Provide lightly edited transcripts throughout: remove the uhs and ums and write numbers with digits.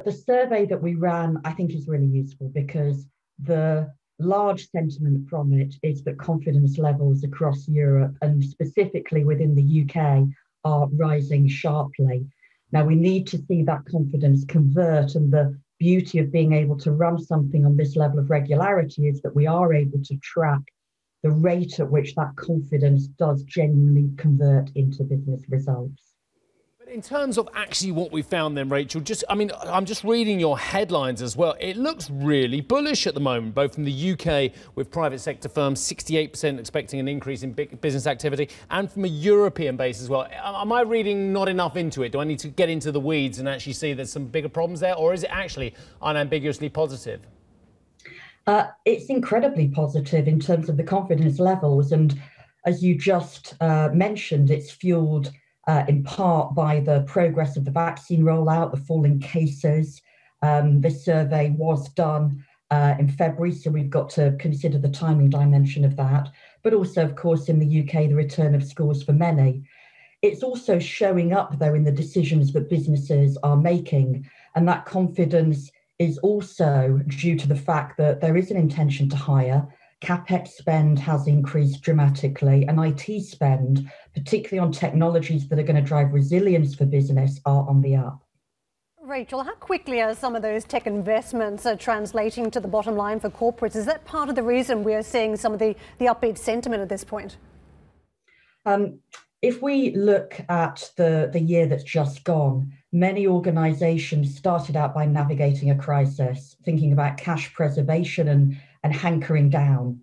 the survey that we ran, I think, is really useful because the large sentiment from it is that confidence levels across Europe and specifically within the UK are rising sharply. Now, we need to see that confidence convert, and the beauty of being able to run something on this level of regularity is that we are able to track the rate at which that confidence does genuinely convert into business results. In terms of actually what we found then, Rachel, I'm just reading your headlines as well. It looks really bullish at the moment, both from the UK with private sector firms, 68% expecting an increase in business activity, and from a European base as well. Am I reading not enough into it? Do I need to get into the weeds and actually see there's some bigger problems there, or is it actually unambiguously positive? It's incredibly positive in terms of the confidence levels. And as you just mentioned, it's fueled in part by the progress of the vaccine rollout, the falling cases. This survey was done in February, so we've got to consider the timing dimension of that. But also, of course, in the UK, the return of schools for many. It's also showing up, though, in the decisions that businesses are making. And that confidence is also due to the fact that there is an intention to hire. CapEx spend has increased dramatically, and IT spend, particularly on technologies that are going to drive resilience for business, are on the up. Rachel, how quickly are some of those tech investments translating to the bottom line for corporates? Is that part of the reason we are seeing some of the upbeat sentiment at this point? If we look at the year that's just gone, many organisations started out by navigating a crisis, thinking about cash preservation and hankering down.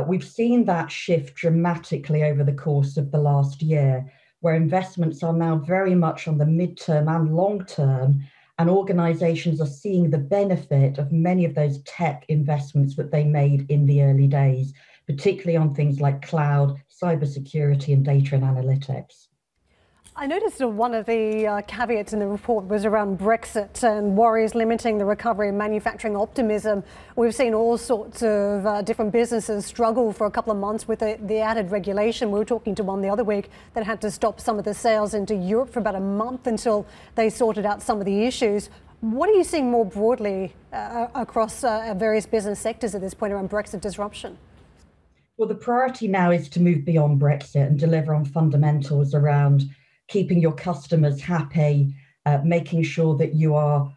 We've seen that shift dramatically over the course of the last year, where investments are now very much on the midterm and long term, and organisations are seeing the benefit of many of those tech investments that they made in the early days, particularly on things like cloud, cybersecurity, and data and analytics. I noticed one of the caveats in the report was around Brexit and worries limiting the recovery and manufacturing optimism. We've seen all sorts of different businesses struggle for a couple of months with the added regulation. We were talking to one the other week that had to stop some of the sales into Europe for about a month until they sorted out some of the issues. What are you seeing more broadly across various business sectors at this point around Brexit disruption? Well, the priority now is to move beyond Brexit and deliver on fundamentals around keeping your customers happy, making sure that you are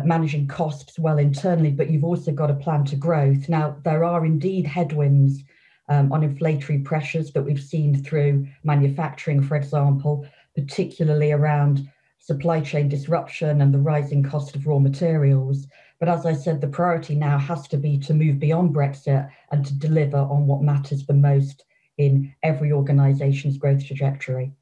managing costs well internally, but you've also got a plan to growth. Now, there are indeed headwinds on inflationary pressures that we've seen through manufacturing, for example, particularly around supply chain disruption and the rising cost of raw materials. But as I said, the priority now has to be to move beyond Brexit and to deliver on what matters the most in every organisation's growth trajectory.